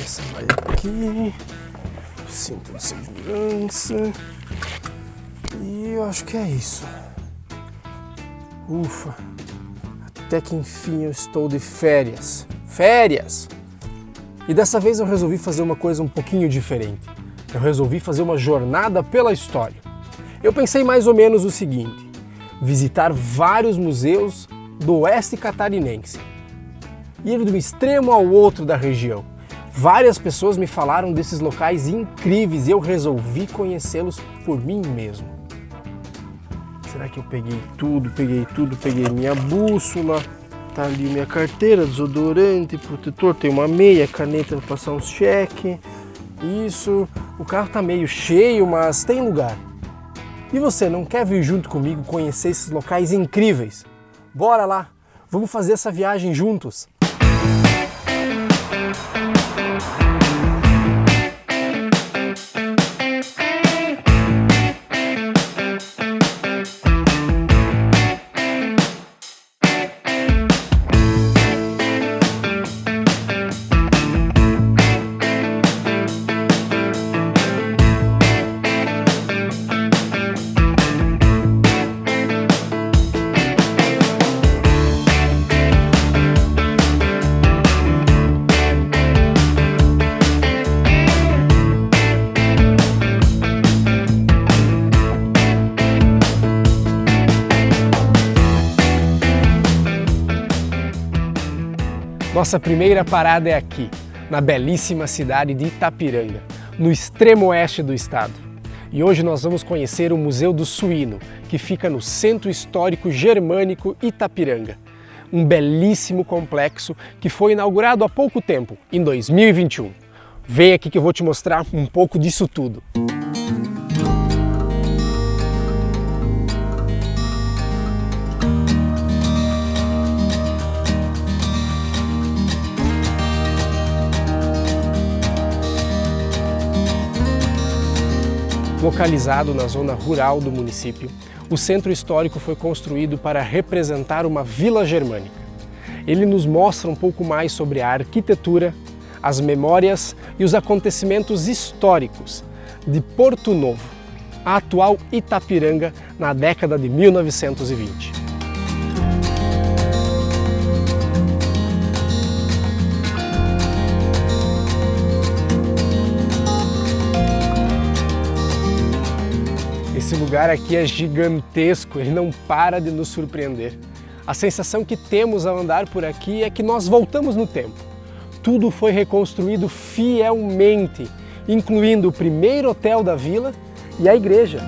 Essa vai aqui. Cinto de segurança. E eu acho que é isso. Ufa. Até que enfim eu estou de férias. Férias! E dessa vez eu resolvi fazer uma coisa um pouquinho diferente. Eu resolvi fazer uma jornada pela história. Eu pensei mais ou menos o seguinte: visitar vários museus do oeste catarinense. Ir de um extremo ao outro da região. Várias pessoas me falaram desses locais incríveis e eu resolvi conhecê-los por mim mesmo. Será que eu peguei tudo? Peguei minha bússola, tá ali minha carteira, desodorante, protetor, tem uma meia, caneta para passar uns cheques. Isso, o carro tá meio cheio, mas tem lugar. E você, não quer vir junto comigo conhecer esses locais incríveis? Bora lá, vamos fazer essa viagem juntos! Nossa primeira parada é aqui, na belíssima cidade de Itapiranga, no extremo oeste do estado. E hoje nós vamos conhecer o Museu do Suíno, que fica no Centro Histórico Germânico Itapiranga. Um belíssimo complexo que foi inaugurado há pouco tempo, em 2021. Vem aqui que eu vou te mostrar um pouco disso tudo. Localizado na zona rural do município, o centro histórico foi construído para representar uma vila germânica. Ele nos mostra um pouco mais sobre a arquitetura, as memórias e os acontecimentos históricos de Porto Novo, a atual Itapiranga, na década de 1920. Esse lugar aqui é gigantesco, ele não para de nos surpreender. A sensação que temos ao andar por aqui é que nós voltamos no tempo. Tudo foi reconstruído fielmente, incluindo o primeiro hotel da vila e a igreja.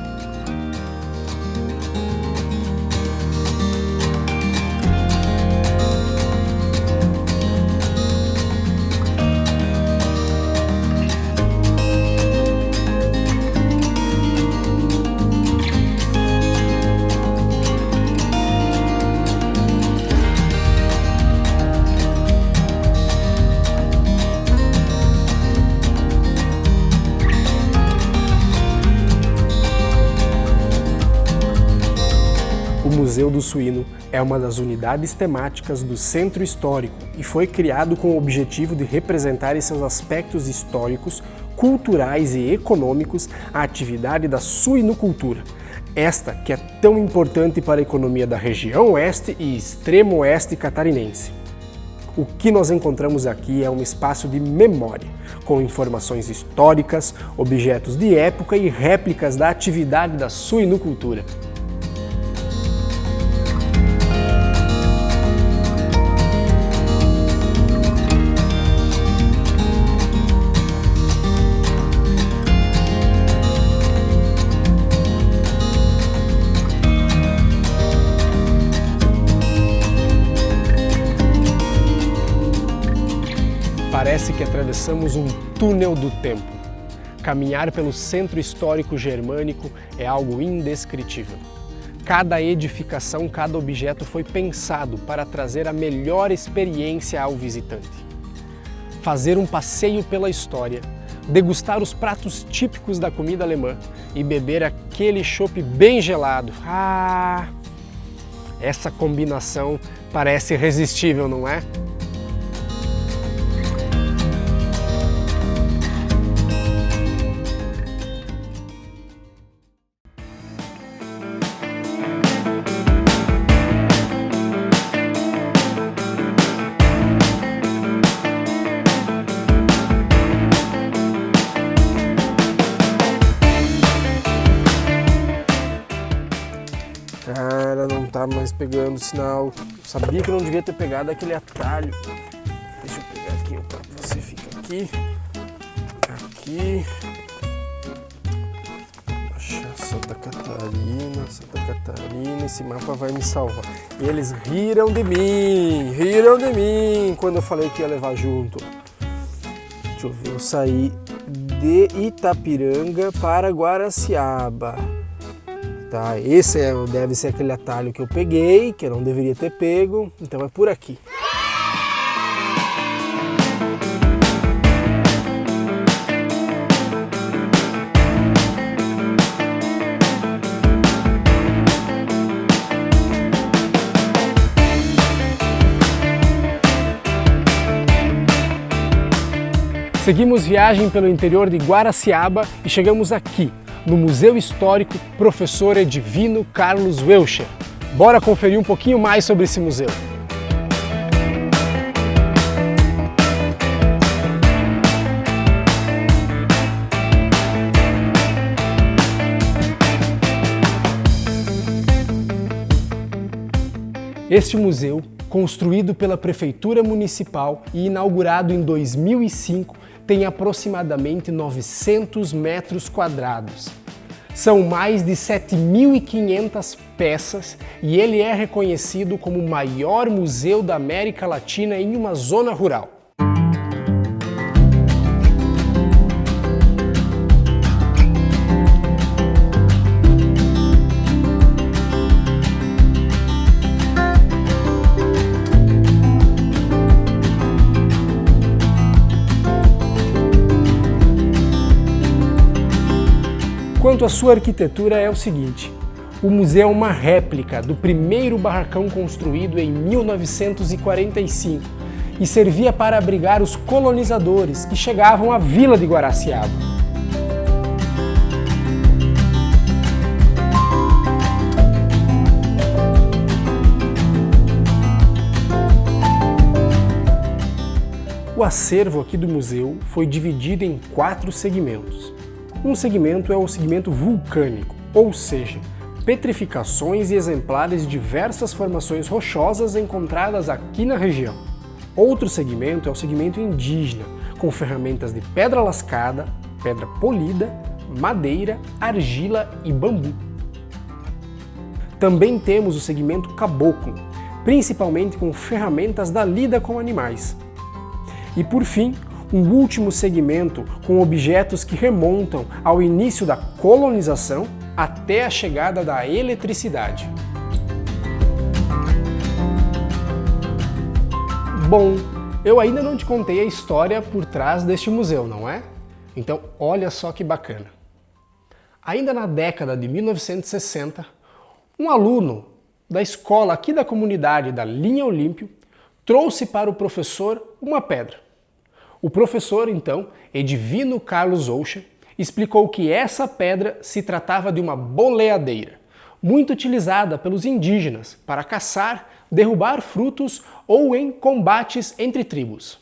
O Museu do Suíno é uma das unidades temáticas do Centro Histórico e foi criado com o objetivo de representar em seus aspectos históricos, culturais e econômicos a atividade da suinocultura. Esta que é tão importante para a economia da região oeste e extremo oeste catarinense. O que nós encontramos aqui é um espaço de memória, com informações históricas, objetos de época e réplicas da atividade da suinocultura. Parece que atravessamos um túnel do tempo. Caminhar pelo centro histórico germânico é algo indescritível. Cada edificação, cada objeto foi pensado para trazer a melhor experiência ao visitante. Fazer um passeio pela história, degustar os pratos típicos da comida alemã e beber aquele chopp bem gelado. Essa combinação parece irresistível, não é? mais pegando o sinal. Sabia que eu não devia ter pegado aquele atalho. Deixa eu pegar aqui, opa, você fica aqui. Aqui. Achar Santa Catarina, esse mapa vai me salvar. E eles riram de mim quando eu falei que ia levar junto. Deixa eu ver, eu saí de Itapiranga para Guaraciaba. Tá, esse deve ser aquele atalho que eu peguei, que eu não deveria ter pego, então é por aqui. Seguimos viagem pelo interior de Guaraciaba e chegamos aqui, no Museu Histórico Professor Edivino Carlos Welcher. Bora conferir um pouquinho mais sobre esse museu. Este museu, construído pela Prefeitura Municipal e inaugurado em 2005, tem aproximadamente 900 metros quadrados. São mais de 7.500 peças e ele é reconhecido como o maior museu da América Latina em uma zona rural. Quanto à sua arquitetura é o seguinte, o museu é uma réplica do primeiro barracão construído em 1945 e servia para abrigar os colonizadores que chegavam à vila de Guaraciaba. O acervo aqui do museu foi dividido em 4 segmentos. Um segmento é o segmento vulcânico, ou seja, petrificações e exemplares de diversas formações rochosas encontradas aqui na região. Outro segmento é o segmento indígena, com ferramentas de pedra lascada, pedra polida, madeira, argila e bambu. Também temos o segmento caboclo, principalmente com ferramentas da lida com animais. E por fim, um último segmento com objetos que remontam ao início da colonização até a chegada da eletricidade. Bom, eu ainda não te contei a história por trás deste museu, não é? Então olha só que bacana. Ainda na década de 1960, um aluno da escola aqui da comunidade da Linha Olímpio trouxe para o professor uma pedra. O professor, então, Edivino Carlos Welcher, explicou que essa pedra se tratava de uma boleadeira, muito utilizada pelos indígenas para caçar, derrubar frutos ou em combates entre tribos.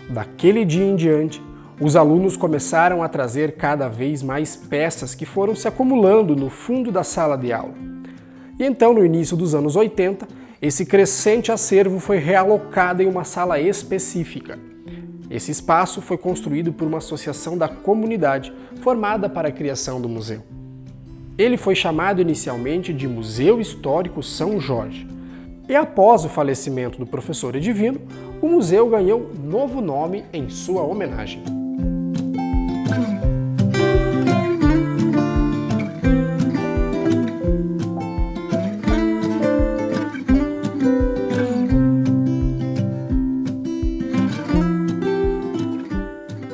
Daquele dia em diante, os alunos começaram a trazer cada vez mais peças que foram se acumulando no fundo da sala de aula. E então, no início dos anos 80, esse crescente acervo foi realocado em uma sala específica. Esse espaço foi construído por uma associação da comunidade, formada para a criação do museu. Ele foi chamado inicialmente de Museu Histórico São Jorge. E após o falecimento do professor Edivino, o museu ganhou novo nome em sua homenagem.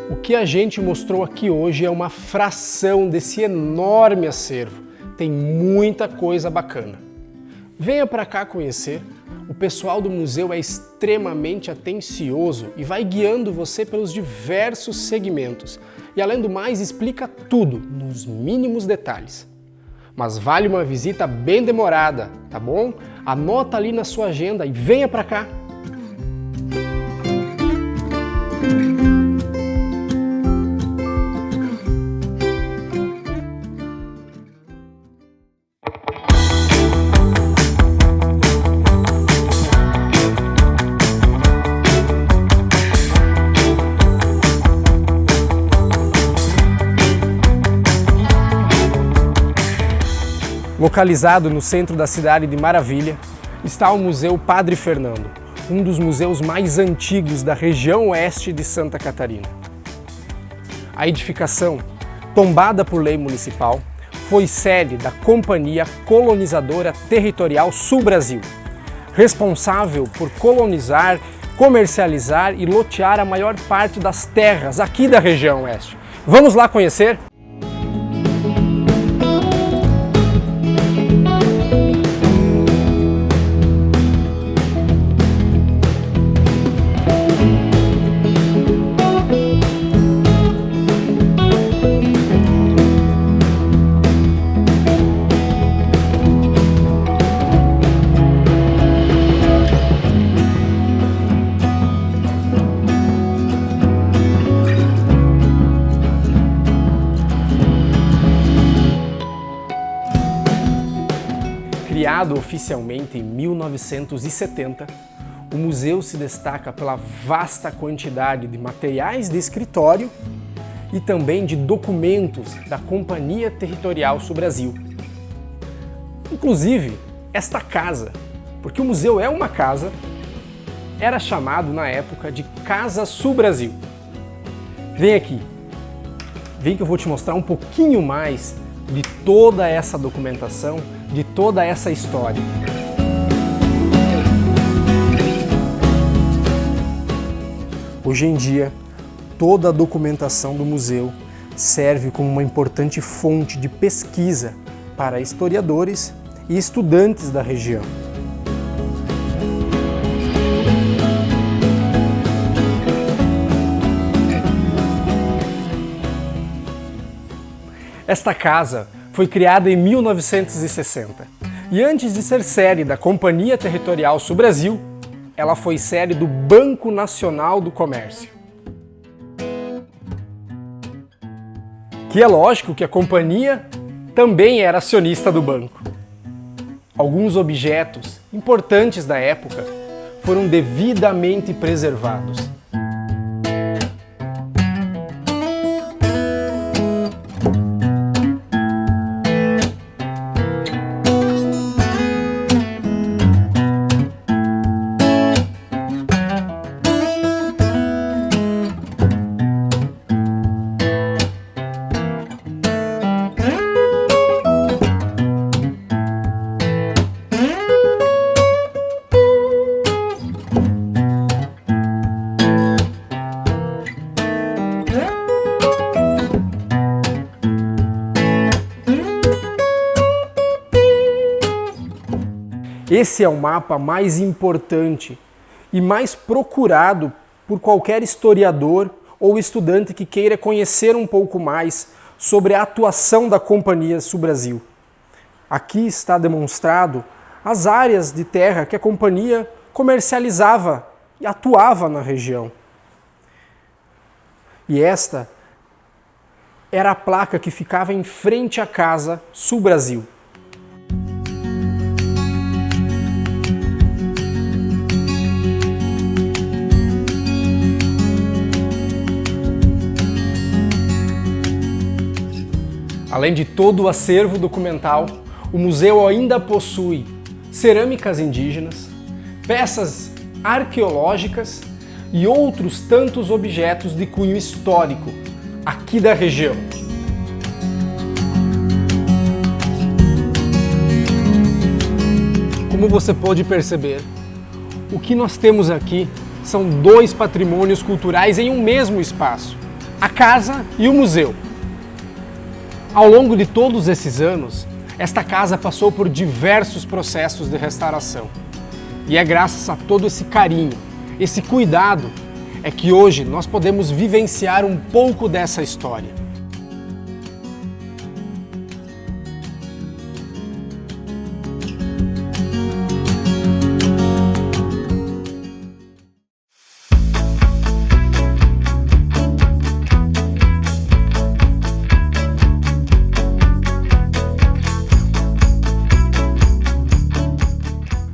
O que a gente mostrou aqui hoje é uma fração desse enorme acervo. Tem muita coisa bacana. Venha para cá conhecer. O pessoal do museu é extremamente atencioso e vai guiando você pelos diversos segmentos. E além do mais, explica tudo, nos mínimos detalhes. Mas vale uma visita bem demorada, tá bom? Anota ali na sua agenda e venha para cá. Localizado no centro da cidade de Maravilha, está o Museu Padre Fernando, um dos museus mais antigos da região oeste de Santa Catarina. A edificação, tombada por lei municipal, foi sede da Companhia Colonizadora Territorial Sul-Brasil, responsável por colonizar, comercializar e lotear a maior parte das terras aqui da região oeste. Vamos lá conhecer? Criado oficialmente em 1970, o museu se destaca pela vasta quantidade de materiais de escritório e também de documentos da Companhia Territorial Sul-Brasil. Inclusive, esta casa, porque o museu é uma casa, era chamado na época de Casa Sul-Brasil. Vem aqui, vem que eu vou te mostrar um pouquinho mais de toda essa documentação, de toda essa história. Hoje em dia, toda a documentação do museu serve como uma importante fonte de pesquisa para historiadores e estudantes da região. Esta casa foi criada em 1960 e antes de ser sede da Companhia Territorial Sul-Brasil, ela foi sede do Banco Nacional do Comércio. Que é lógico que a companhia também era acionista do banco. Alguns objetos importantes da época foram devidamente preservados. Esse é o mapa mais importante e mais procurado por qualquer historiador ou estudante que queira conhecer um pouco mais sobre a atuação da Companhia Sul-Brasil. Aqui está demonstrado as áreas de terra que a companhia comercializava e atuava na região. E esta era a placa que ficava em frente à Casa Sul-Brasil. Além de todo o acervo documental, o museu ainda possui cerâmicas indígenas, peças arqueológicas e outros tantos objetos de cunho histórico aqui da região. Como você pode perceber, o que nós temos aqui são dois patrimônios culturais em um mesmo espaço, a casa e o museu. Ao longo de todos esses anos, esta casa passou por diversos processos de restauração. E é graças a todo esse carinho, esse cuidado, é que hoje nós podemos vivenciar um pouco dessa história.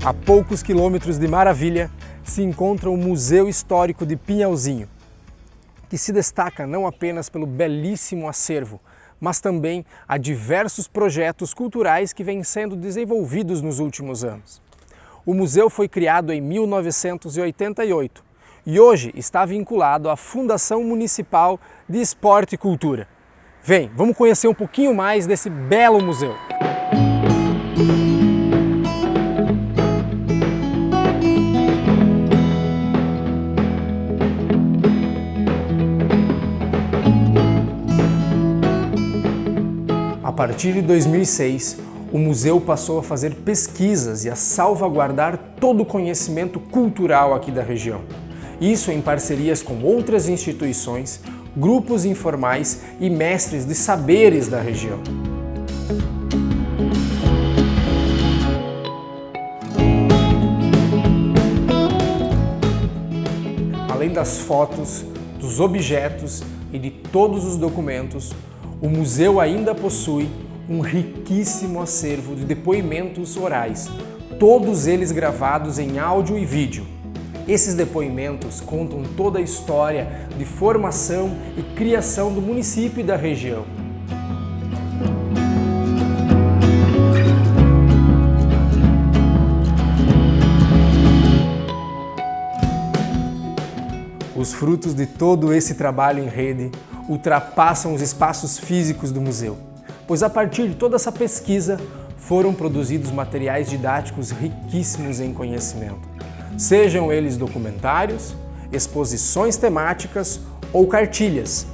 A poucos quilômetros de Maravilha se encontra o Museu Histórico de Pinhalzinho, que se destaca não apenas pelo belíssimo acervo, mas também a diversos projetos culturais que vêm sendo desenvolvidos nos últimos anos. O museu foi criado em 1988 e hoje está vinculado à Fundação Municipal de Esporte e Cultura. Vem, vamos conhecer um pouquinho mais desse belo museu. A partir de 2006, o museu passou a fazer pesquisas e a salvaguardar todo o conhecimento cultural aqui da região. Isso em parcerias com outras instituições, grupos informais e mestres de saberes da região. Além das fotos, dos objetos e de todos os documentos, o museu ainda possui um riquíssimo acervo de depoimentos orais, todos eles gravados em áudio e vídeo. Esses depoimentos contam toda a história de formação e criação do município e da região. Os frutos de todo esse trabalho em rede ultrapassam os espaços físicos do museu, pois a partir de toda essa pesquisa foram produzidos materiais didáticos riquíssimos em conhecimento, sejam eles documentários, exposições temáticas ou cartilhas.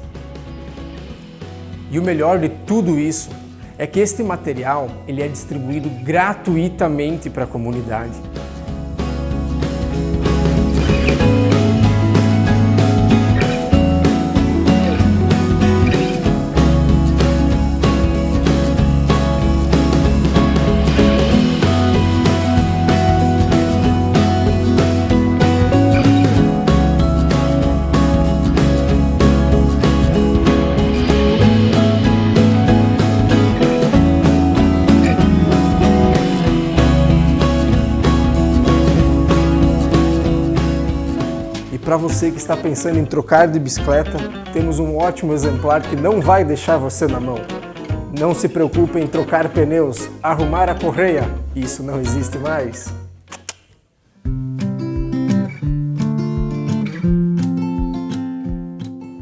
E o melhor de tudo isso é que este material ele é distribuído gratuitamente para a comunidade. Para você que está pensando em trocar de bicicleta, temos um ótimo exemplar que não vai deixar você na mão. Não se preocupe em trocar pneus, arrumar a correia, isso não existe mais.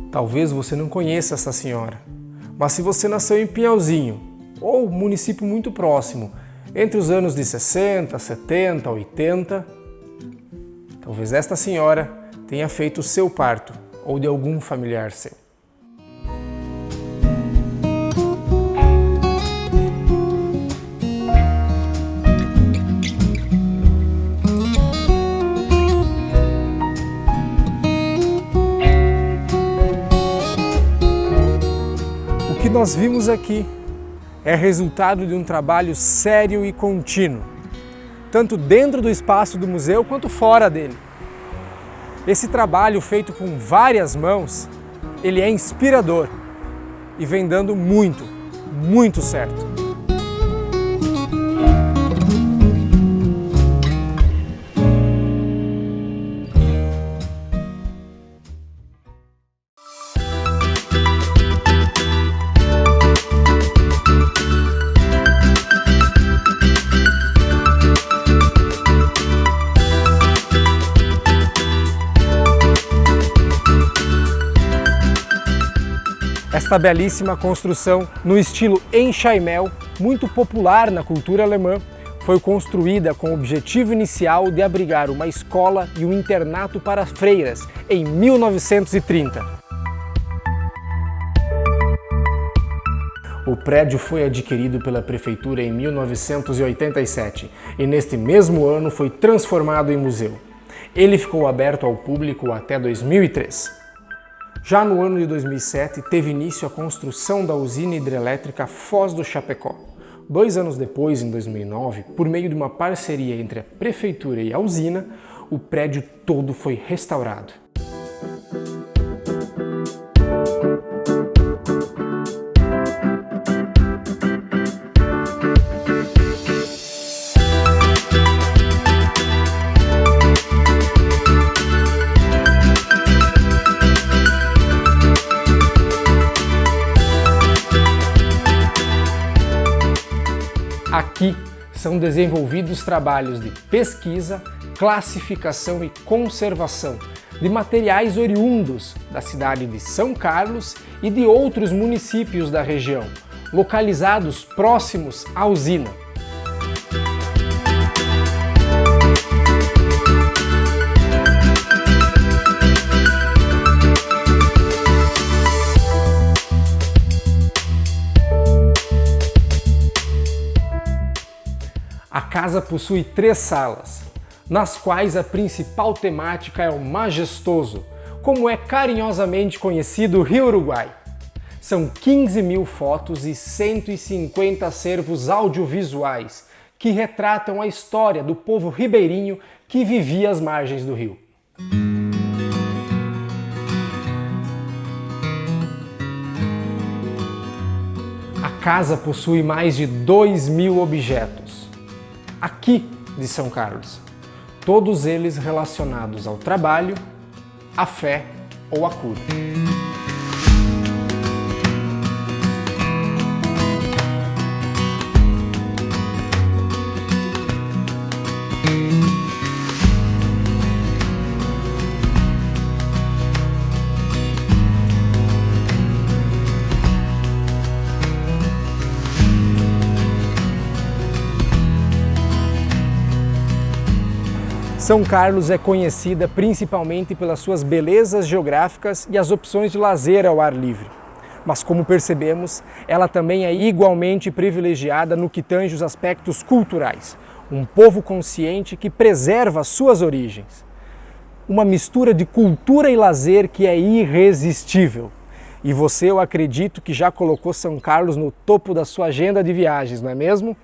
Talvez você não conheça essa senhora, mas se você nasceu em Pinhalzinho, ou município muito próximo, entre os anos de 60, 70, 80, talvez esta senhora tenha feito o seu parto ou de algum familiar seu. O que nós vimos aqui é resultado de um trabalho sério e contínuo, tanto dentro do espaço do museu quanto fora dele. Esse trabalho feito com várias mãos, ele é inspirador e vem dando muito, muito certo. Esta belíssima construção no estilo Enxaimel, muito popular na cultura alemã, foi construída com o objetivo inicial de abrigar uma escola e um internato para freiras em 1930. O prédio foi adquirido pela prefeitura em 1987 e neste mesmo ano foi transformado em museu. Ele ficou aberto ao público até 2003. Já no ano de 2007, teve início a construção da usina hidrelétrica Foz do Chapecó. 2 anos depois, em 2009, por meio de uma parceria entre a prefeitura e a usina, o prédio todo foi restaurado. Aqui são desenvolvidos trabalhos de pesquisa, classificação e conservação de materiais oriundos da cidade de São Carlos e de outros municípios da região, localizados próximos à usina. A casa possui 3 salas, nas quais a principal temática é o majestoso, como é carinhosamente conhecido o Rio Uruguai. São 15.000 fotos e 150 acervos audiovisuais que retratam a história do povo ribeirinho que vivia às margens do rio. A casa possui mais de 2.000 objetos, aqui de São Carlos, todos eles relacionados ao trabalho, à fé ou à cura. São Carlos é conhecida principalmente pelas suas belezas geográficas e as opções de lazer ao ar livre. Mas como percebemos, ela também é igualmente privilegiada no que tange os aspectos culturais. Um povo consciente que preserva suas origens. Uma mistura de cultura e lazer que é irresistível. E você, eu acredito que já colocou São Carlos no topo da sua agenda de viagens, não é mesmo?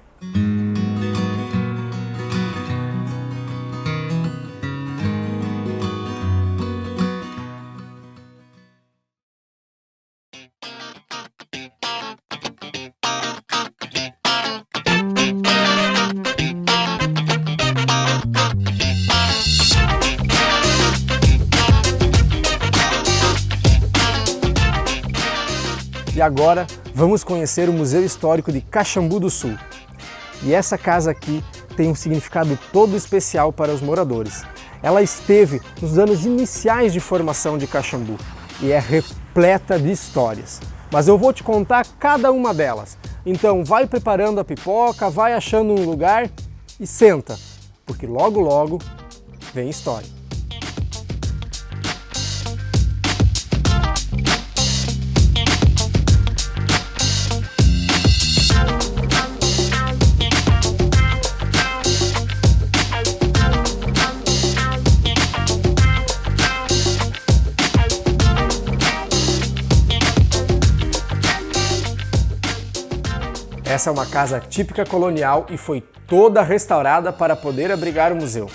E agora vamos conhecer o Museu Histórico de Caxambu do Sul. E essa casa aqui tem um significado todo especial para os moradores. Ela esteve nos anos iniciais de formação de Caxambu e é repleta de histórias. Mas eu vou te contar cada uma delas. Então vai preparando a pipoca, vai achando um lugar e senta, porque logo logo vem história. Essa é uma casa típica colonial e foi toda restaurada para poder abrigar o museu.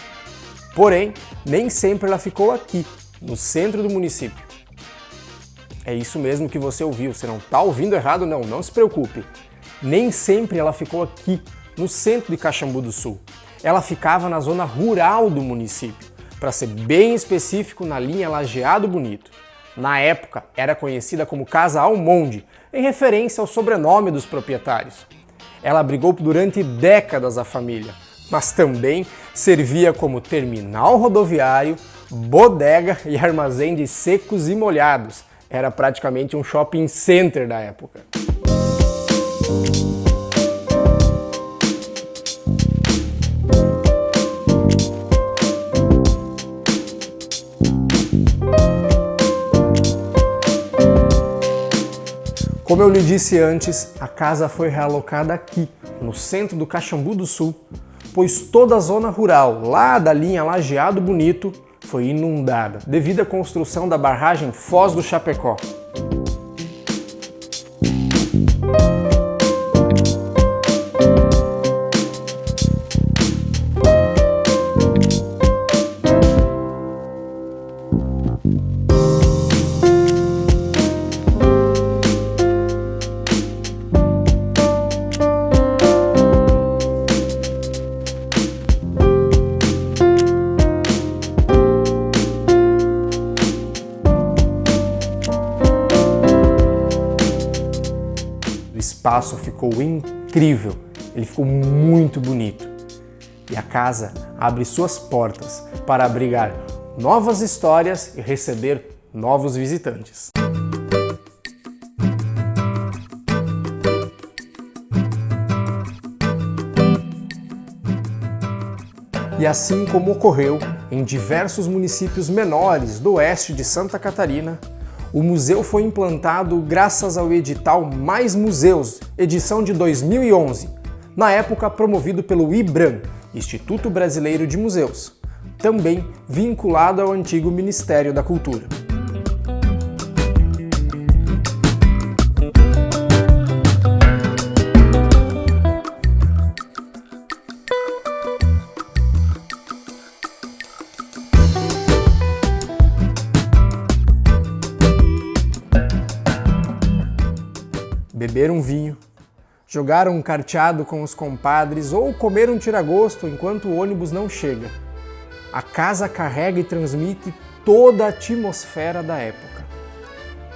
Porém, nem sempre ela ficou aqui, no centro do município. É isso mesmo que você ouviu, você não está ouvindo errado não, não se preocupe. Nem sempre ela ficou aqui, no centro de Caxambu do Sul. Ela ficava na zona rural do município, para ser bem específico, na linha Lajeado Bonito. Na época, era conhecida como Casa Almonde, em referência ao sobrenome dos proprietários. Ela abrigou durante décadas a família, mas também servia como terminal rodoviário, bodega e armazém de secos e molhados. Era praticamente um shopping center da época. Como eu lhe disse antes, a casa foi realocada aqui, no centro do Caxambu do Sul, pois toda a zona rural, lá da linha Lajeado Bonito, foi inundada devido à construção da barragem Foz do Chapecó. O espaço ficou incrível Ele ficou muito bonito. E a casa abre suas portas para abrigar novas histórias e receber novos visitantes. E assim como ocorreu em diversos municípios menores do oeste de Santa Catarina, o museu foi implantado graças ao edital Mais Museus, edição de 2011, na época promovido pelo IBRAM, Instituto Brasileiro de Museus, também vinculado ao antigo Ministério da Cultura. Beber um vinho, jogar um carteado com os compadres ou comer um tiragosto enquanto o ônibus não chega. A casa carrega e transmite toda a atmosfera da época.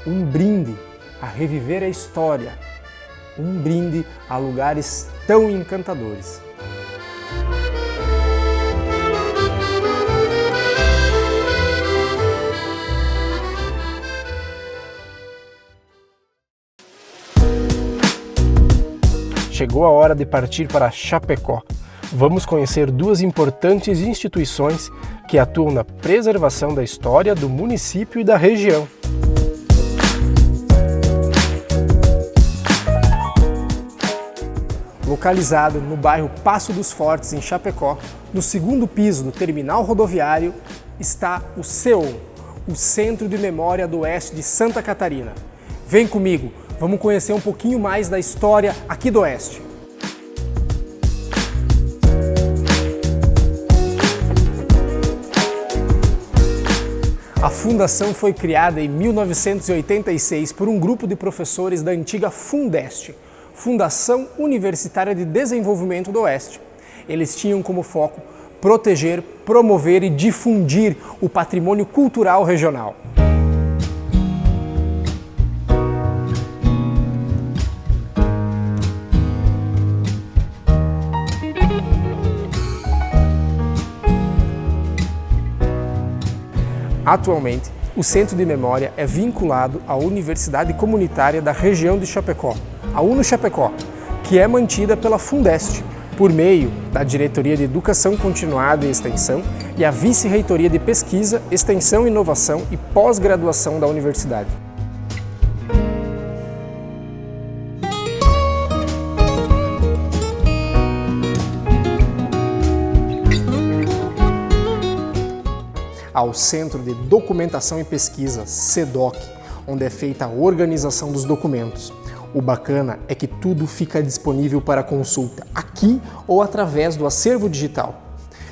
Um brinde a reviver a história. Um brinde a lugares tão encantadores. Chegou a hora de partir para Chapecó. Vamos conhecer duas importantes instituições que atuam na preservação da história do município e da região. Localizado no bairro Passo dos Fortes, em Chapecó, no segundo piso do terminal rodoviário, está o CEOM, o Centro de Memória do Oeste de Santa Catarina. Vem comigo! Vamos conhecer um pouquinho mais da história aqui do Oeste. A fundação foi criada em 1986 por um grupo de professores da antiga Fundeste, Fundação Universitária de Desenvolvimento do Oeste. Eles tinham como foco proteger, promover e difundir o patrimônio cultural regional. Atualmente, o Centro de Memória é vinculado à Universidade Comunitária da região de Chapecó, a UNO-Chapecó, que é mantida pela Fundeste, por meio da Diretoria de Educação Continuada e Extensão e a Vice-Reitoria de Pesquisa, Extensão, Inovação e Pós-Graduação da Universidade. Ao Centro de Documentação e Pesquisa, CEDOC, onde é feita a organização dos documentos. O bacana é que tudo fica disponível para consulta aqui ou através do acervo digital.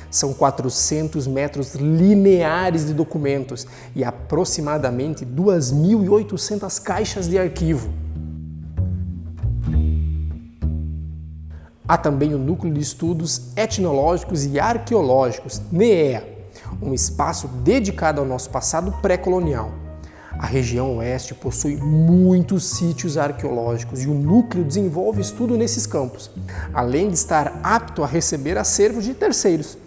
São 400 metros lineares de documentos e aproximadamente 2.800 caixas de arquivo. Há também o Núcleo de Estudos Etnológicos e Arqueológicos, NEEA, um espaço dedicado ao nosso passado pré-colonial. A região oeste possui muitos sítios arqueológicos e o núcleo desenvolve estudo nesses campos, além de estar apto a receber acervos de terceiros.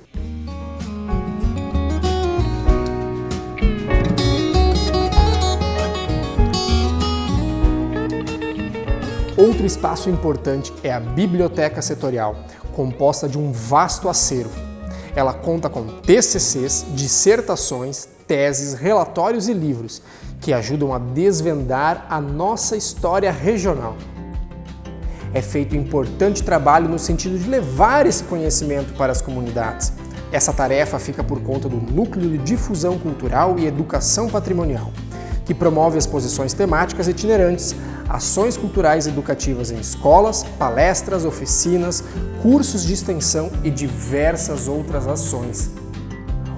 Outro espaço importante é a Biblioteca Setorial, composta de um vasto acervo. Ela conta com TCCs, dissertações, teses, relatórios e livros que ajudam a desvendar a nossa história regional. É feito um importante trabalho no sentido de levar esse conhecimento para as comunidades. Essa tarefa fica por conta do Núcleo de Difusão Cultural e Educação Patrimonial, que promove exposições temáticas itinerantes, ações culturais educativas em escolas, palestras, oficinas, cursos de extensão e diversas outras ações.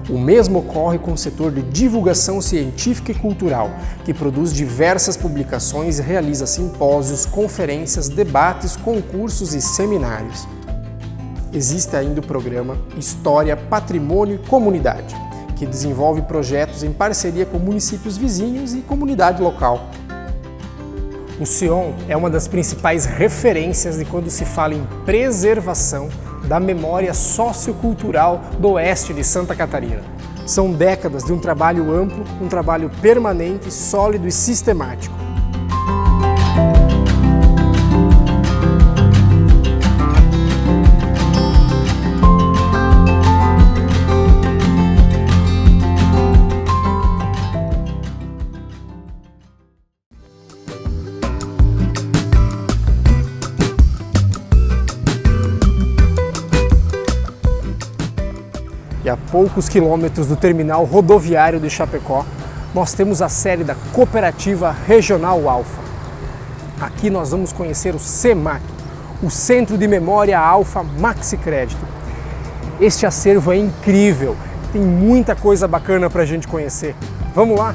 O mesmo ocorre com o setor de divulgação científica e cultural, que produz diversas publicações e realiza simpósios, conferências, debates, concursos e seminários. Existe ainda o programa História, Patrimônio e Comunidade, que desenvolve projetos em parceria com municípios vizinhos e comunidade local. O SEON é uma das principais referências de quando se fala em preservação da memória sociocultural do oeste de Santa Catarina. São décadas de um trabalho amplo, um trabalho permanente, sólido e sistemático. E a poucos quilômetros do terminal rodoviário de Chapecó, nós temos a sede da Cooperativa Regional Alfa. Aqui nós vamos conhecer o CEMAC, o Centro de Memória Alfa Maxi Crédito. Este acervo é incrível, tem muita coisa bacana para a gente conhecer. Vamos lá?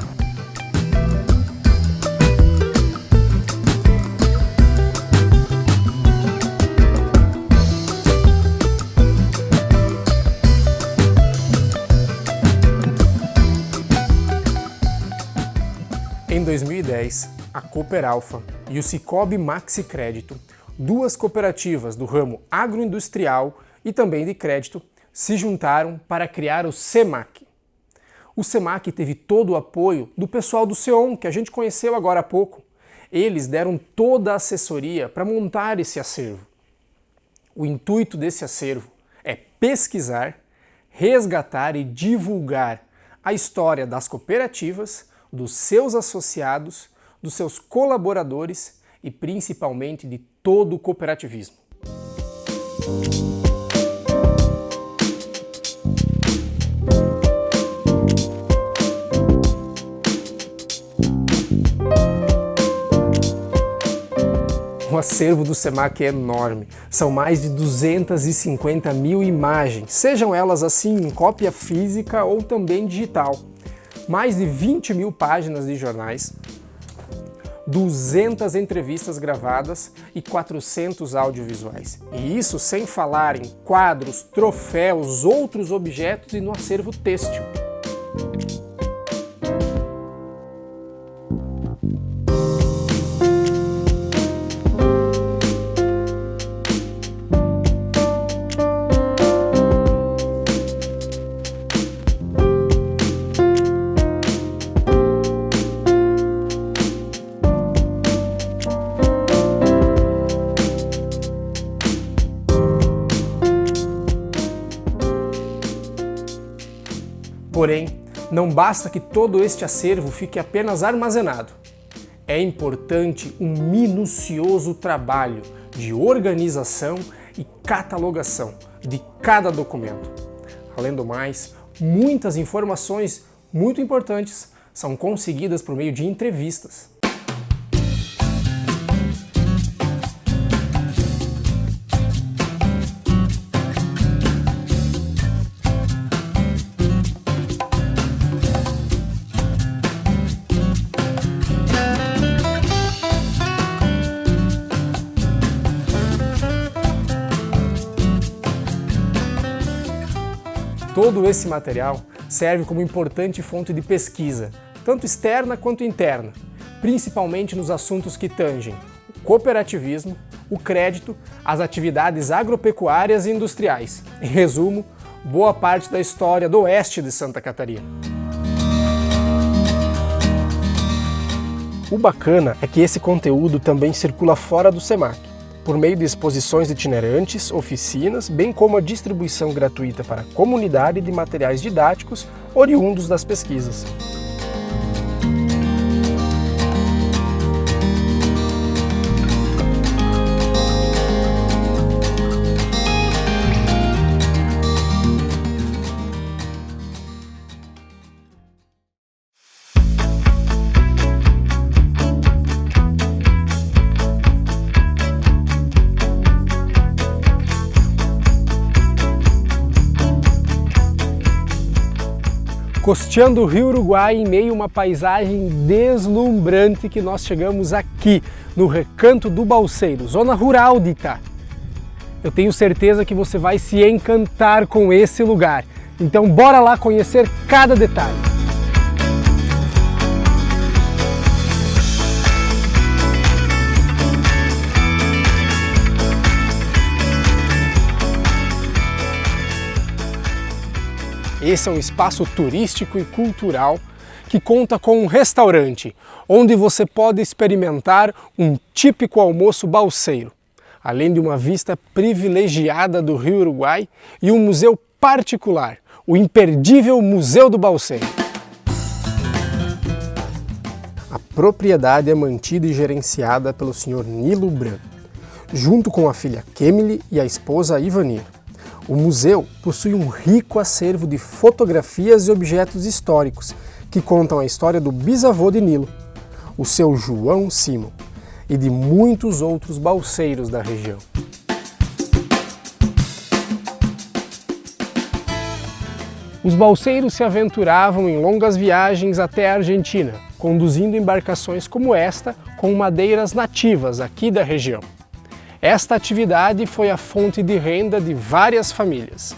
Em 2010, a Cooperalfa e o Cicobi Maxi Crédito, duas cooperativas do ramo agroindustrial e também de crédito, se juntaram para criar o CEMAC. O CEMAC teve todo o apoio do pessoal do SEON, que a gente conheceu agora há pouco. Eles deram toda a assessoria para montar esse acervo. O intuito desse acervo é pesquisar, resgatar e divulgar a história das cooperativas, dos seus associados, dos seus colaboradores e principalmente de todo o cooperativismo. O acervo do CEMAC é enorme, são mais de 250 mil imagens, sejam elas assim em cópia física ou também digital. Mais de 20 mil páginas de jornais, 200 entrevistas gravadas e 400 audiovisuais. E isso sem falar em quadros, troféus, outros objetos e no acervo têxtil. Porém, não basta que todo este acervo fique apenas armazenado. É importante um minucioso trabalho de organização e catalogação de cada documento. Além do mais, muitas informações muito importantes são conseguidas por meio de entrevistas. Todo esse material serve como importante fonte de pesquisa, tanto externa quanto interna, principalmente nos assuntos que tangem o cooperativismo, o crédito, as atividades agropecuárias e industriais. Em resumo, boa parte da história do oeste de Santa Catarina. O bacana é que esse conteúdo também circula fora do CEMAC, por meio de exposições itinerantes, oficinas, bem como a distribuição gratuita para a comunidade de materiais didáticos oriundos das pesquisas. Costeando o Rio Uruguai em meio a uma paisagem deslumbrante que nós chegamos aqui, no Recanto do Balseiro, zona rural de Itá. Eu tenho certeza que você vai se encantar com esse lugar. Então bora lá conhecer cada detalhe. Esse é um espaço turístico e cultural que conta com um restaurante, onde você pode experimentar um típico almoço balseiro, além de uma vista privilegiada do Rio Uruguai e um museu particular, o imperdível Museu do Balseiro. A propriedade é mantida e gerenciada pelo Sr. Nilo Bran, junto com a filha Kemily e a esposa Ivanir. O museu possui um rico acervo de fotografias e objetos históricos que contam a história do bisavô de Nilo, o seu João Simon, e de muitos outros balseiros da região. Os balseiros se aventuravam em longas viagens até a Argentina, conduzindo embarcações como esta com madeiras nativas aqui da região. Esta atividade foi a fonte de renda de várias famílias.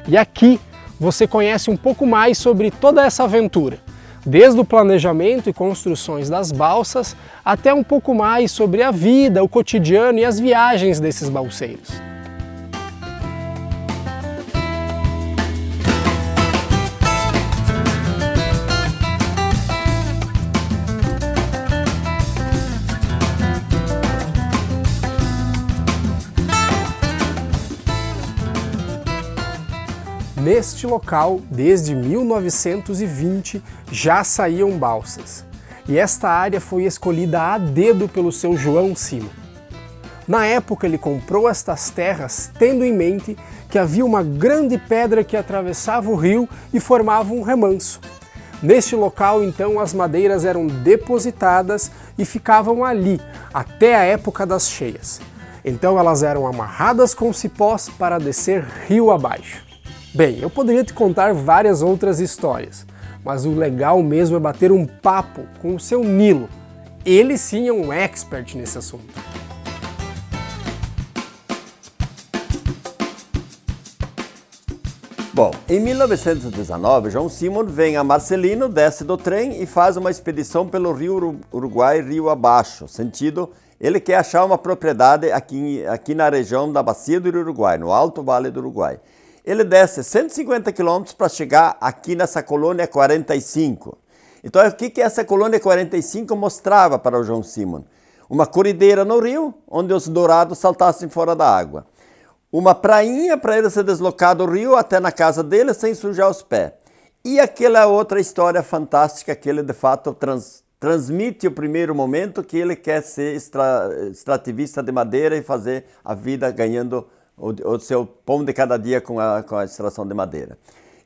E aqui você conhece um pouco mais sobre toda essa aventura, desde o planejamento e construções das balsas até um pouco mais sobre a vida, o cotidiano e as viagens desses balseiros. Neste local, desde 1920, já saíam balsas, e esta área foi escolhida a dedo pelo seu João Simon. Na época ele comprou estas terras tendo em mente que havia uma grande pedra que atravessava o rio e formava um remanso. Neste local, então, as madeiras eram depositadas e ficavam ali até a época das cheias. Então elas eram amarradas com cipós para descer rio abaixo. Bem, eu poderia te contar várias outras histórias, mas o legal mesmo é bater um papo com o seu Nilo. Ele sim é um expert nesse assunto. Bom, em 1919, João Simon vem a Marcelino, desce do trem e faz uma expedição pelo rio Uruguai, rio abaixo, sentido, ele quer achar uma propriedade aqui na região da Bacia do Uruguai, no Alto Vale do Uruguai. Ele desce 150 quilômetros para chegar aqui nessa colônia 45. Então, o que essa colônia 45 mostrava para o João Simon? Uma corrideira no rio, onde os dourados saltassem fora da água. Uma prainha para ele se deslocar do rio até na casa dele sem sujar os pés. E aquela outra história fantástica que ele, de fato, transmite o primeiro momento, que ele quer ser extrativista de madeira e fazer a vida ganhando o seu pão de cada dia com a extração de madeira.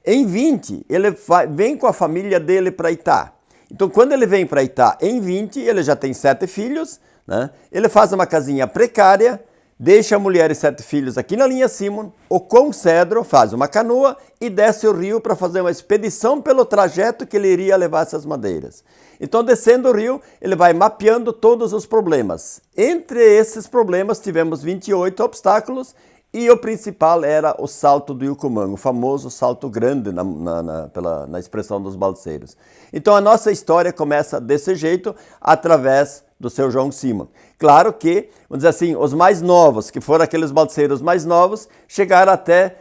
Em 20, ele vem com a família dele para Itá. Então, quando ele vem para Itá, em 20, ele já tem 7 filhos, né? Ele faz uma casinha precária, deixa a mulher e 7 filhos aqui na linha Simon, ou com cedro, faz uma canoa e desce o rio para fazer uma expedição pelo trajeto que ele iria levar essas madeiras. Então, descendo o rio, ele vai mapeando todos os problemas. Entre esses problemas, tivemos 28 obstáculos, e o principal era o Salto do Yucumã, o famoso Salto Grande na expressão dos balseiros. Então a nossa história começa desse jeito, através do seu João Simon. Claro que, vamos dizer assim, os mais novos, que foram aqueles balseiros mais novos, chegaram até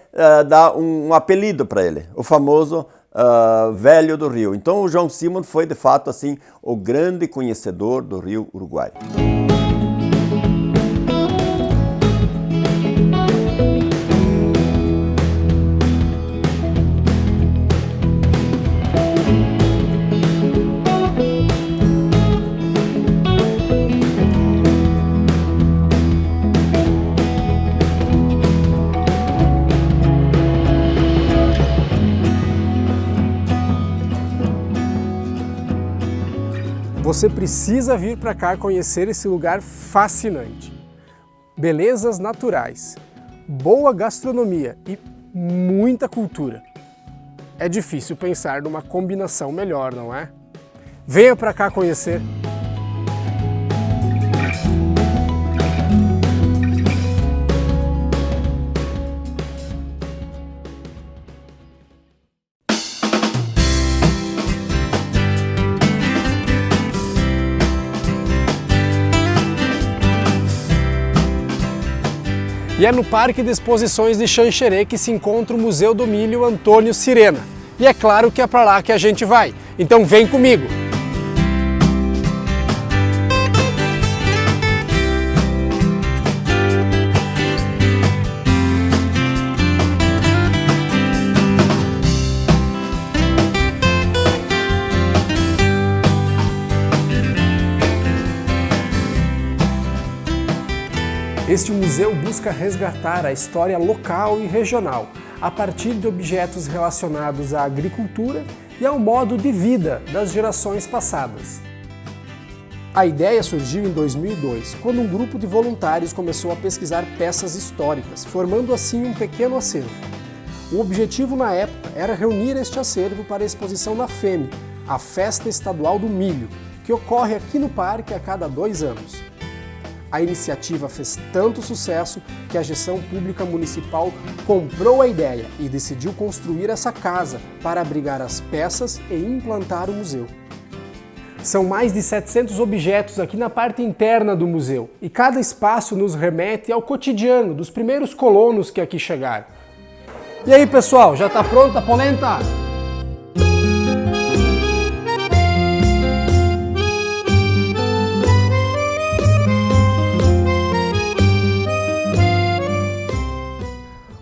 dar um apelido para ele, o famoso Velho do Rio. Então o João Simon foi de fato assim o grande conhecedor do Rio Uruguai. Você precisa vir para cá conhecer esse lugar fascinante. Belezas naturais, boa gastronomia e muita cultura. É difícil pensar numa combinação melhor, não é? Venha para cá conhecer. E E é no Parque de Exposições de Xanxerê que se encontra o Museu do Milho Antônio Sirena. E é claro que é para lá que a gente vai. Então vem comigo! Este museu busca resgatar a história local e regional, a partir de objetos relacionados à agricultura e ao modo de vida das gerações passadas. A ideia surgiu em 2002, quando um grupo de voluntários começou a pesquisar peças históricas, formando assim um pequeno acervo. O objetivo na época era reunir este acervo para a exposição na FEME, a Festa Estadual do Milho, que ocorre aqui no parque a cada 2 anos. A iniciativa fez tanto sucesso que a gestão pública municipal comprou a ideia e decidiu construir essa casa para abrigar as peças e implantar o museu. São mais de 700 objetos aqui na parte interna do museu e cada espaço nos remete ao cotidiano dos primeiros colonos que aqui chegaram. E aí, pessoal, já está pronta a polenta?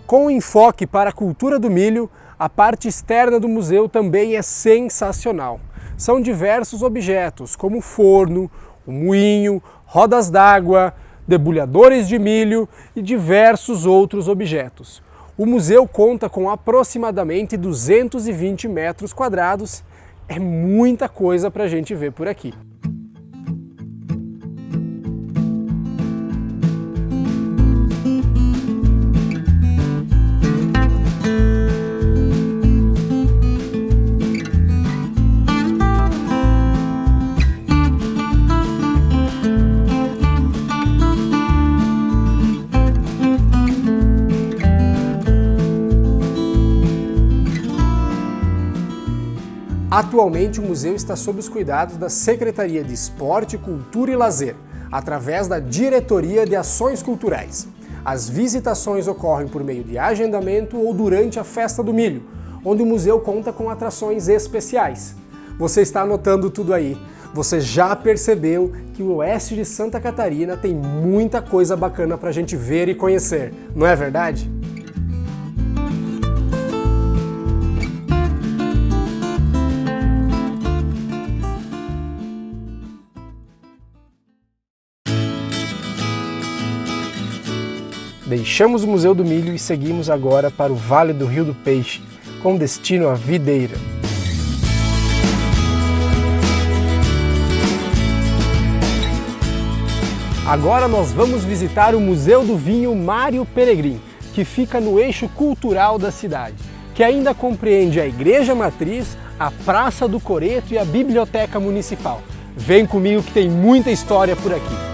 Com enfoque para a cultura do milho, a parte externa do museu também é sensacional. São diversos objetos, como forno, o moinho, rodas d'água, debulhadores de milho e diversos outros objetos. O museu conta com aproximadamente 220 metros quadrados. É muita coisa para a gente ver por aqui. Atualmente o museu está sob os cuidados da Secretaria de Esporte, Cultura e Lazer, através da Diretoria de Ações Culturais. As visitações ocorrem por meio de agendamento ou durante a Festa do Milho, onde o museu conta com atrações especiais. Você está anotando tudo aí. Você já percebeu que o oeste de Santa Catarina tem muita coisa bacana para a gente ver e conhecer, não é verdade? Deixamos o Museu do Milho e seguimos agora para o Vale do Rio do Peixe, com destino à Videira. Agora nós vamos visitar o Museu do Vinho Mário Peregrin, que fica no eixo cultural da cidade, que ainda compreende a Igreja Matriz, a Praça do Coreto e a Biblioteca Municipal. Vem comigo que tem muita história por aqui.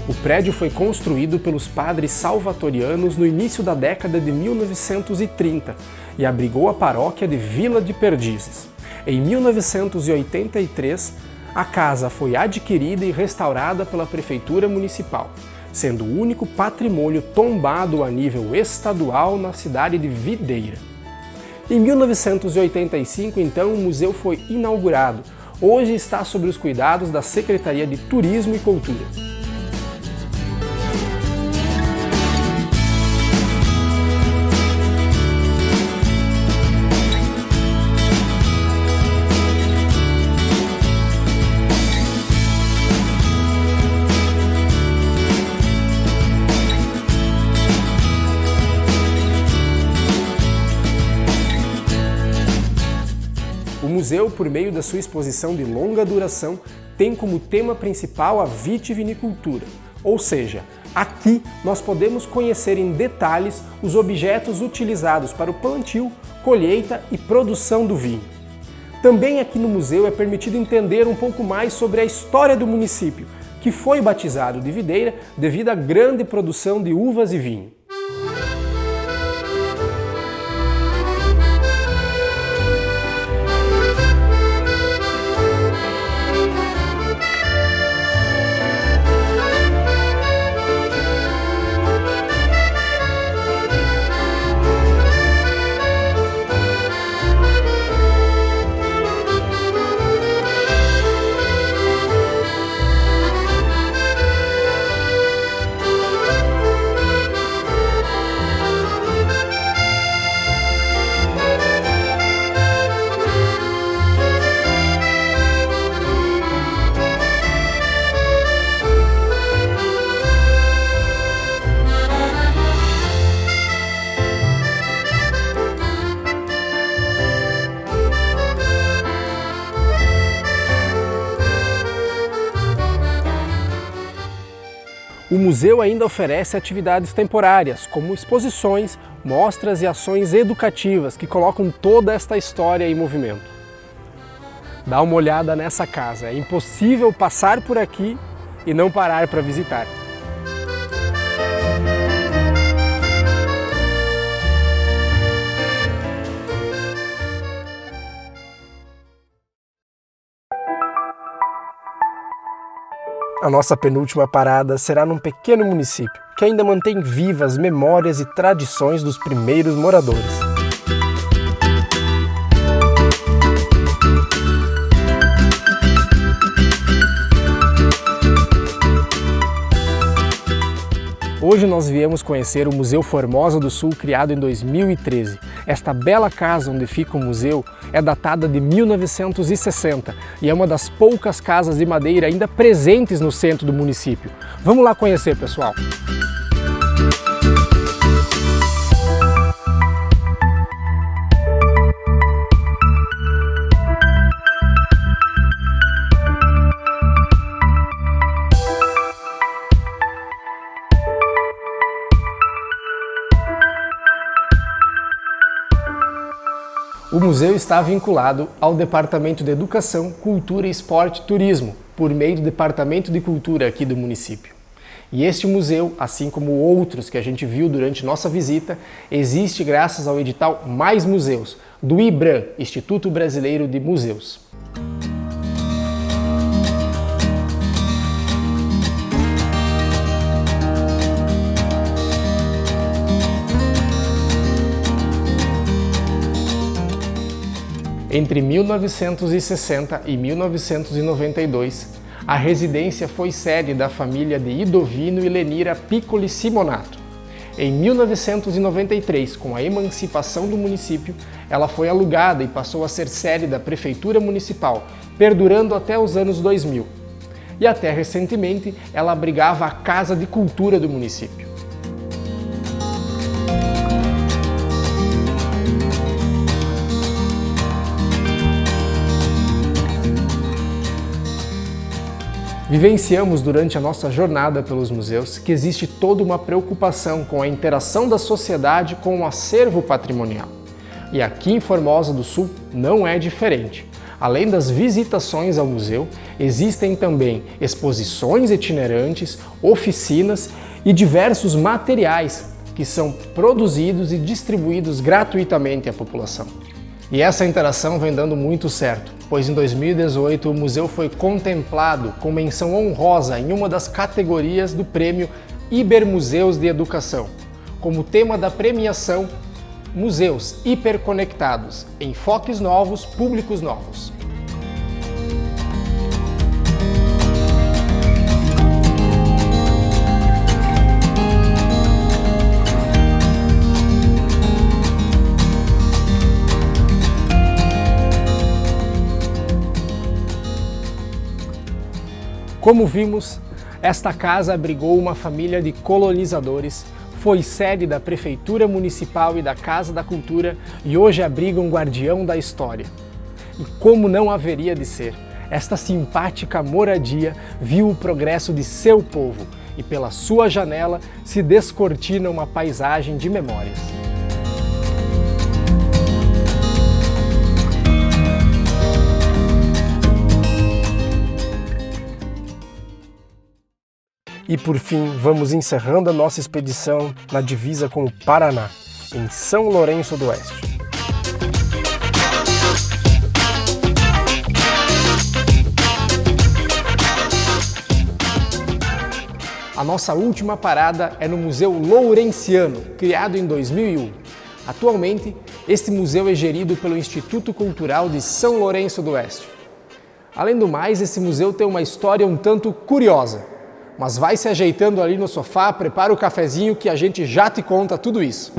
O prédio foi construído pelos padres salvatorianos no início da década de 1930 e abrigou a paróquia de Vila de Perdizes. Em 1983, a casa foi adquirida e restaurada pela Prefeitura Municipal, sendo o único patrimônio tombado a nível estadual na cidade de Videira. Em 1985, então, o museu foi inaugurado. Hoje está sob os cuidados da Secretaria de Turismo e Cultura. O museu, por meio da sua exposição de longa duração, tem como tema principal a vitivinicultura, ou seja, aqui nós podemos conhecer em detalhes os objetos utilizados para o plantio, colheita e produção do vinho. Também aqui no museu é permitido entender um pouco mais sobre a história do município, que foi batizado de Videira devido à grande produção de uvas e vinho. O museu ainda oferece atividades temporárias, como exposições, mostras e ações educativas que colocam toda esta história em movimento. Dá uma olhada nessa casa, é impossível passar por aqui e não parar para visitar. A nossa penúltima parada será num pequeno município que ainda mantém vivas memórias e tradições dos primeiros moradores. Hoje nós viemos conhecer o Museu Formosa do Sul, criado em 2013. Esta bela casa onde fica o museu é datada de 1960 e é uma das poucas casas de madeira ainda presentes no centro do município. Vamos lá conhecer, pessoal! O museu está vinculado ao Departamento de Educação, Cultura, Esporte e Turismo, por meio do Departamento de Cultura aqui do município. E este museu, assim como outros que a gente viu durante nossa visita, existe graças ao edital Mais Museus, do IBRAM, Instituto Brasileiro de Museus. Entre 1960 e 1992, a residência foi sede da família de Idovino e Lenira Piccoli Simonato. Em 1993, com a emancipação do município, ela foi alugada e passou a ser sede da Prefeitura Municipal, perdurando até os anos 2000. E até recentemente, ela abrigava a Casa de Cultura do município. Vivenciamos durante a nossa jornada pelos museus que existe toda uma preocupação com a interação da sociedade com o acervo patrimonial. E aqui em Formosa do Sul não é diferente. Além das visitações ao museu, existem também exposições itinerantes, oficinas e diversos materiais que são produzidos e distribuídos gratuitamente à população. E essa interação vem dando muito certo, pois em 2018 o museu foi contemplado com menção honrosa em uma das categorias do prêmio Ibermuseus de Educação, como tema da premiação Museus Hiperconectados, Enfoques Novos, Públicos Novos. Como vimos, esta casa abrigou uma família de colonizadores, foi sede da Prefeitura Municipal e da Casa da Cultura e hoje abriga um guardião da história. E como não haveria de ser, esta simpática moradia viu o progresso de seu povo e pela sua janela se descortina uma paisagem de memórias. E por fim, vamos encerrando a nossa expedição na divisa com o Paraná, em São Lourenço do Oeste. A nossa última parada é no Museu Lourenciano, criado em 2001. Atualmente, este museu é gerido pelo Instituto Cultural de São Lourenço do Oeste. Além do mais, esse museu tem uma história um tanto curiosa. Mas vai se ajeitando ali no sofá, prepara o cafezinho que a gente já te conta tudo isso.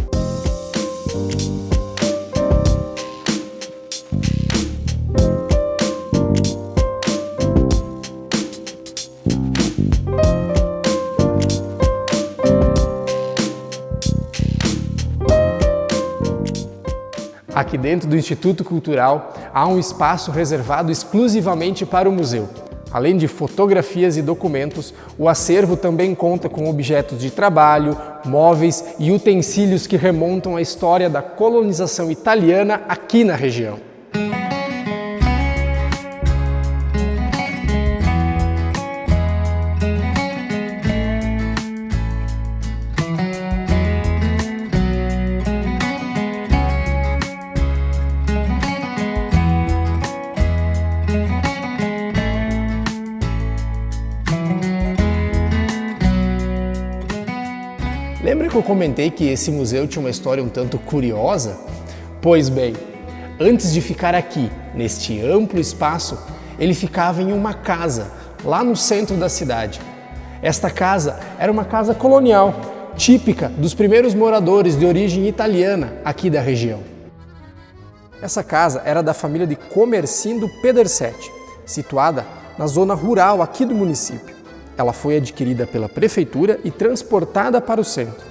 Aqui dentro do Instituto Cultural há um espaço reservado exclusivamente para o museu. Além de fotografias e documentos, o acervo também conta com objetos de trabalho, móveis e utensílios que remontam à história da colonização italiana aqui na região. Lembra que eu comentei que esse museu tinha uma história um tanto curiosa? Pois bem, antes de ficar aqui, neste amplo espaço, ele ficava em uma casa, lá no centro da cidade. Esta casa era uma casa colonial, típica dos primeiros moradores de origem italiana aqui da região. Essa casa era da família de Comercindo Pedersetti, situada na zona rural aqui do município. Ela foi adquirida pela prefeitura e transportada para o centro.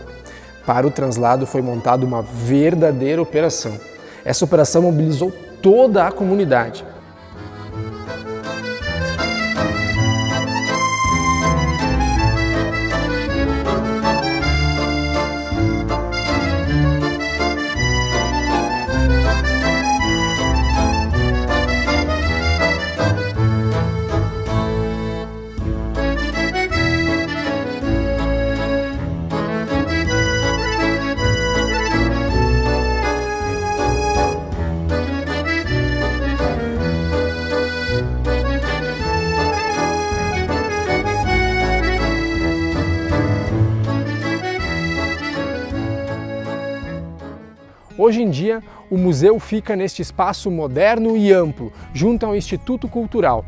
Para o translado foi montada uma verdadeira operação. Essa operação mobilizou toda a comunidade. Hoje em dia, o museu fica neste espaço moderno e amplo, junto ao Instituto Cultural.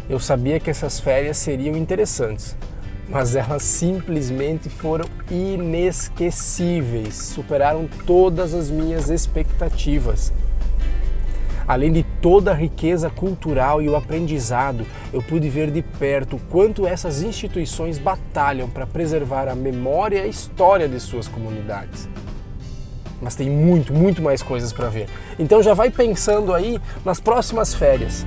Eu sabia que essas férias seriam interessantes, mas elas simplesmente foram inesquecíveis, superaram todas as minhas expectativas. Além de toda a riqueza cultural e o aprendizado, eu pude ver de perto o quanto essas instituições batalham para preservar a memória e a história de suas comunidades. Mas tem muito mais coisas para ver. Então já vai pensando aí nas próximas férias.